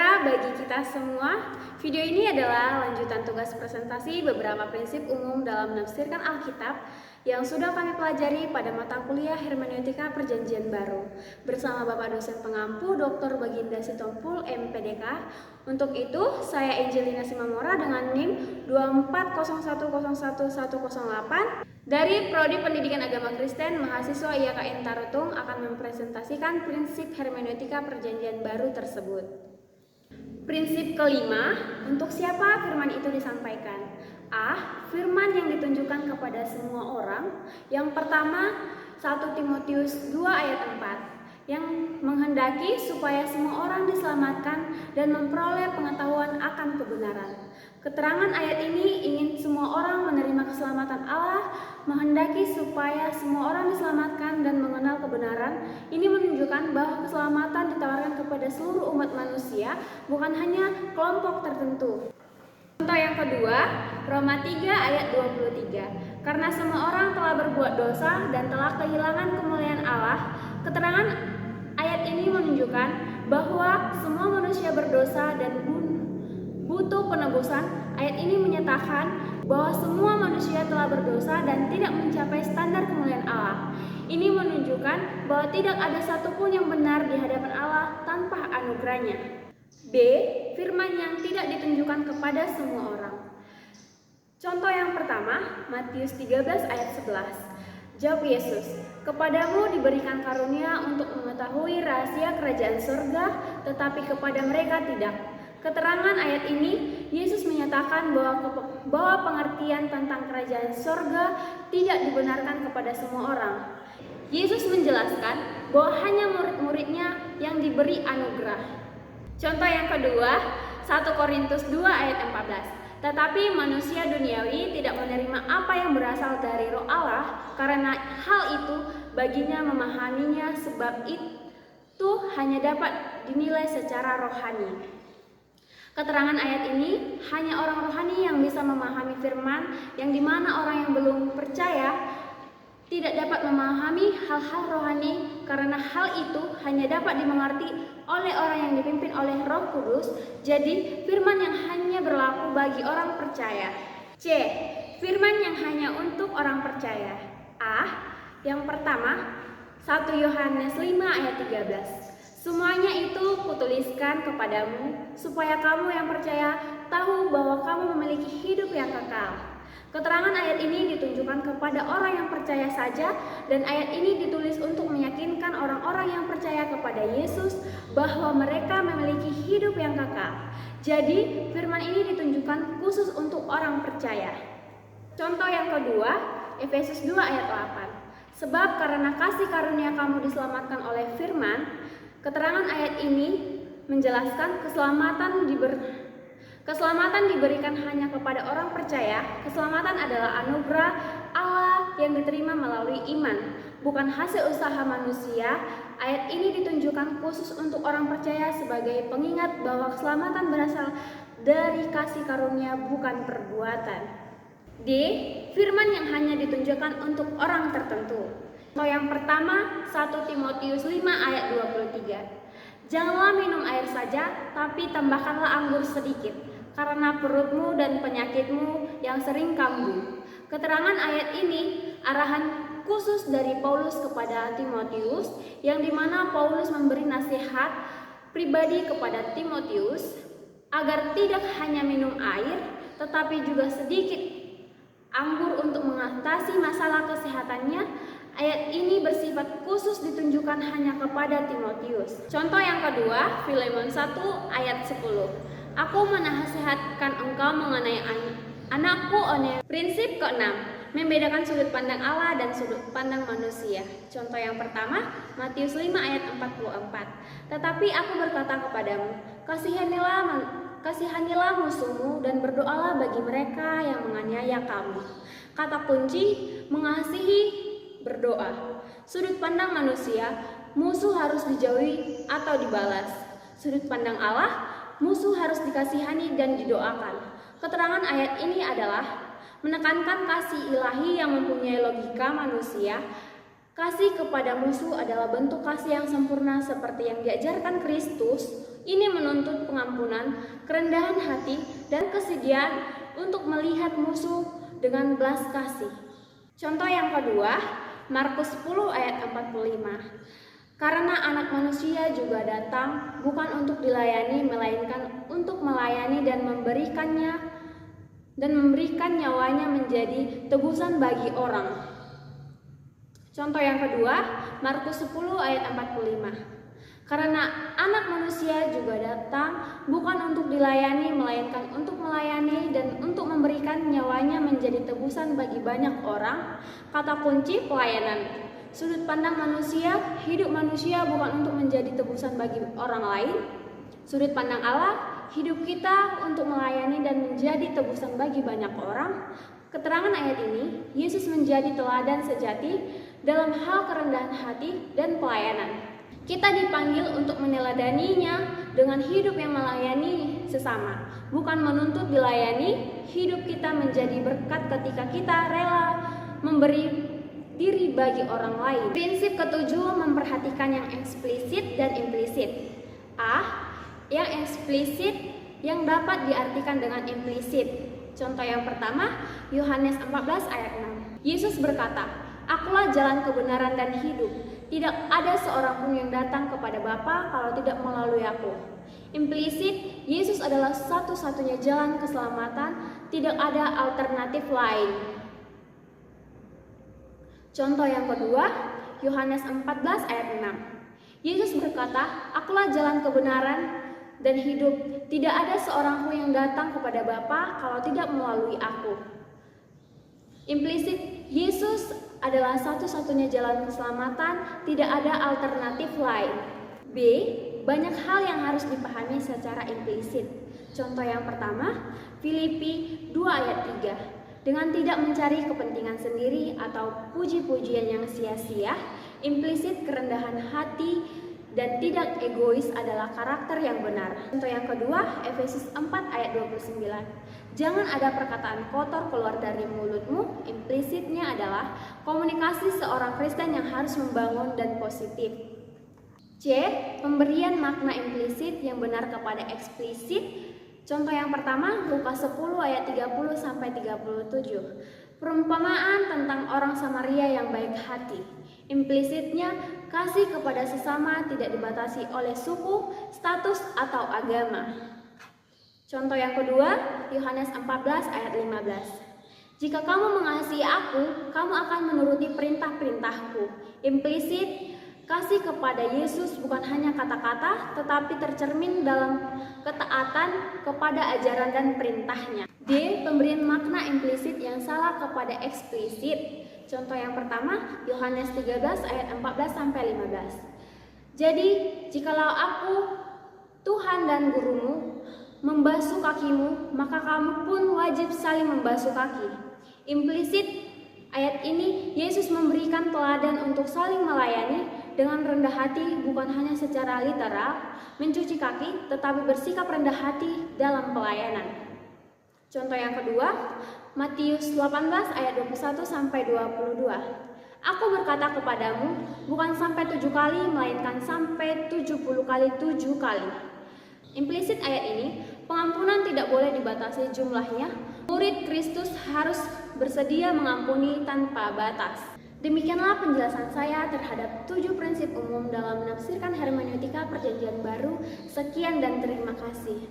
sejahtera bagi kita semua. Video ini adalah lanjutan tugas presentasi beberapa prinsip umum dalam menafsirkan Alkitab yang sudah kami pelajari pada mata kuliah Hermeneutika Perjanjian Baru bersama Bapak dosen pengampu Dr. Baginda Sitompul MPDK. Untuk itu, saya Angelina Simamora dengan NIM 240101108 dari Prodi Pendidikan Agama Kristen mahasiswa IAKN Tarutung akan mempresentasikan prinsip hermeneutika Perjanjian Baru tersebut. Prinsip kelima, untuk siapa firman itu disampaikan? A. Firman yang ditunjukkan kepada semua orang. Yang pertama, 1 Timotius 2 ayat 4, yang menghendaki supaya semua orang diselamatkan dan memperoleh pengetahuan akan kebenaran. Keterangan ayat ini ingin semua orang menerima keselamatan Allah, menghendaki supaya semua orang diselamatkan dan mengenal kebenaran. Ini menunjukkan bahwa keselamatan ditawarkan kepada seluruh umat manusia, bukan hanya kelompok tertentu. Contoh yang kedua, Roma 3 ayat 23. Karena semua orang telah berbuat dosa dan telah kehilangan kemuliaan Allah. Keterangan ayat ini menunjukkan bahwa semua manusia berdosa dan butuh penebusan. Ayat ini menyatakan bahwa semua manusia telah berdosa dan tidak mencapai standar kemuliaan Allah. Ini menunjukkan bahwa tidak ada satupun yang benar di hadapan Allah tanpa anugerahnya. B. Firman yang tidak ditunjukkan kepada semua orang. Contoh yang pertama, Matius 13 ayat 11. Jawab Yesus, "Kepadamu diberikan karunia untuk mengetahui rahasia kerajaan surga, tetapi kepada mereka tidak." Keterangan ayat ini, Yesus menyatakan bahwa pengertian tentang kerajaan surga tidak dibenarkan kepada semua orang. Yesus menjelaskan bahwa hanya murid-muridnya yang diberi anugerah. Contoh yang kedua, 1 Korintus 2 ayat 14. Tetapi manusia duniawi tidak menerima apa yang berasal dari Roh Allah, karena hal itu baginya memahaminya, sebab itu hanya dapat dinilai secara rohani. Keterangan ayat ini, hanya orang rohani yang bisa memahami firman, yang dimana orang yang belum percaya tidak dapat memahami hal-hal rohani, karena hal itu hanya dapat dimengerti oleh orang yang dipimpin oleh Roh Kudus. Jadi firman yang hanya berlaku bagi orang percaya. C. Firman yang hanya untuk orang percaya. A. Yang pertama, 1 Yohanes 5 ayat 13. Semuanya itu kutuliskan kepadamu, supaya kamu yang percaya tahu bahwa kamu memiliki hidup yang kekal. Keterangan ayat ini ditunjukkan kepada orang yang percaya saja, dan ayat ini ditulis untuk meyakinkan orang-orang yang percaya kepada Yesus bahwa mereka memiliki hidup yang kekal. Jadi, firman ini ditunjukkan khusus untuk orang percaya. Contoh yang kedua, Efesus 2 ayat 8. Sebab karena kasih karunia kamu diselamatkan oleh firman. Keterangan ayat ini menjelaskan keselamatan diberikan hanya kepada orang percaya. Keselamatan adalah anugerah Allah yang diterima melalui iman, bukan hasil usaha manusia. Ayat ini ditunjukkan khusus untuk orang percaya sebagai pengingat bahwa keselamatan berasal dari kasih karunia, bukan perbuatan. D. Firman yang hanya ditunjukkan untuk orang tertentu. Contoh yang pertama, 1 Timotius 5 ayat 23. Janganlah minum air saja, tapi tambahkanlah anggur sedikit, karena perutmu dan penyakitmu yang sering kambuh. Keterangan ayat ini arahan khusus dari Paulus kepada Timotius, yang dimana Paulus memberi nasihat pribadi kepada Timotius agar tidak hanya minum air, tetapi juga sedikit anggur untuk mengatasi masalah kesehatannya. Ayat ini bersifat khusus ditunjukkan hanya kepada Timotius. Contoh yang kedua, Filemon 1 ayat 10. Aku menasihatkan engkau mengenai anakku Onesimus. Prinsip keenam, membedakan sudut pandang Allah dan sudut pandang manusia. Contoh yang pertama, Matius 5 ayat 44. Tetapi aku berkata kepadamu, kasihanilah musuhmu dan berdoalah bagi mereka yang menganiaya kamu. Kata kunci, mengasihi, berdoa. Sudut pandang manusia, musuh harus dijauhi atau dibalas. Sudut pandang Allah, musuh harus dikasihani dan didoakan. Keterangan ayat ini adalah menekankan kasih ilahi yang mempunyai logika manusia. Kasih kepada musuh adalah bentuk kasih yang sempurna seperti yang diajarkan Kristus. Ini menuntut pengakuan pengampunan, kerendahan hati, dan kesediaan untuk melihat musuh dengan belas kasih. Contoh yang kedua, Markus 10 ayat 45. Karena anak manusia juga datang bukan untuk dilayani, melainkan untuk melayani dan memberikan nyawanya menjadi tebusan bagi orang. Contoh yang kedua, Markus 10 ayat 45. Karena anak manusia juga datang bukan untuk dilayani, melainkan untuk melayani dan untuk memberikan nyawanya menjadi tebusan bagi banyak orang. Kata kunci pelayanan. Sudut pandang manusia, hidup manusia bukan untuk menjadi tebusan bagi orang lain. Sudut pandang Allah, hidup kita untuk melayani dan menjadi tebusan bagi banyak orang. Keterangan ayat ini, Yesus menjadi teladan sejati dalam hal kerendahan hati dan pelayanan. Kita dipanggil untuk meneladaninya dengan hidup yang melayani sesama, bukan menuntut dilayani. Hidup kita menjadi berkat ketika kita rela memberi diri bagi orang lain. Prinsip ketujuh, memperhatikan yang eksplisit dan implisit. Yang eksplisit yang dapat diartikan dengan implisit. Contoh yang pertama, Yohanes 14 ayat 6. Yesus berkata, "Akulah jalan kebenaran dan hidup. Tidak ada seorang pun yang datang kepada Bapa kalau tidak melalui aku." Implisit, Yesus adalah satu-satunya jalan keselamatan, tidak ada alternatif lain. Contoh yang kedua, Yohanes 14 ayat 6. Yesus berkata, "Akulah jalan kebenaran dan hidup. Tidak ada seorang pun yang datang kepada Bapa kalau tidak melalui aku." Implisit, Yesus adalah satu-satunya jalan keselamatan, tidak ada alternatif lain. B. Banyak hal yang harus dipahami secara implisit. Contoh yang pertama, Filipi 2 ayat 3. Dengan tidak mencari kepentingan sendiri atau puji-pujian yang sia-sia, implisit kerendahan hati dan tidak egois adalah karakter yang benar. Contoh yang kedua, Efesus 4 ayat 29. Jangan ada perkataan kotor keluar dari mulutmu. Implisitnya adalah komunikasi seorang Kristen yang harus membangun dan positif. C. Pemberian makna implisit yang benar kepada eksplisit. Contoh yang pertama, Lukas 10 ayat 30 sampai 37. Perumpamaan tentang orang Samaria yang baik hati. Implisitnya, kasih kepada sesama tidak dibatasi oleh suku, status, atau agama. Contoh yang kedua, Yohanes 14 ayat 15. Jika kamu mengasihi aku, kamu akan menuruti perintah-perintahku. Implisit, kasih kepada Yesus bukan hanya kata-kata, tetapi tercermin dalam ketaatan kepada ajaran dan perintahnya. D. Pemberian makna implisit yang salah kepada eksplisit. Contoh yang pertama, Yohanes 13 ayat 14 sampai 15. Jadi, jikalau aku, Tuhan dan gurumu, membasuh kakimu, maka kamu pun wajib saling membasuh kaki. Implisit ayat ini, Yesus memberikan teladan untuk saling melayani dengan rendah hati, bukan hanya secara literal mencuci kaki, tetapi bersikap rendah hati dalam pelayanan. Contoh yang kedua, Matius 18 ayat 21 sampai 22. Aku berkata kepadamu, bukan sampai 7 kali, melainkan sampai 70 kali 7 kali. Implisit ayat ini, pengampunan tidak boleh dibatasi jumlahnya. Murid Kristus harus bersedia mengampuni tanpa batas. Demikianlah penjelasan saya terhadap 7 prinsip umum dalam menafsirkan hermeneutika Perjanjian Baru. Sekian dan terima kasih.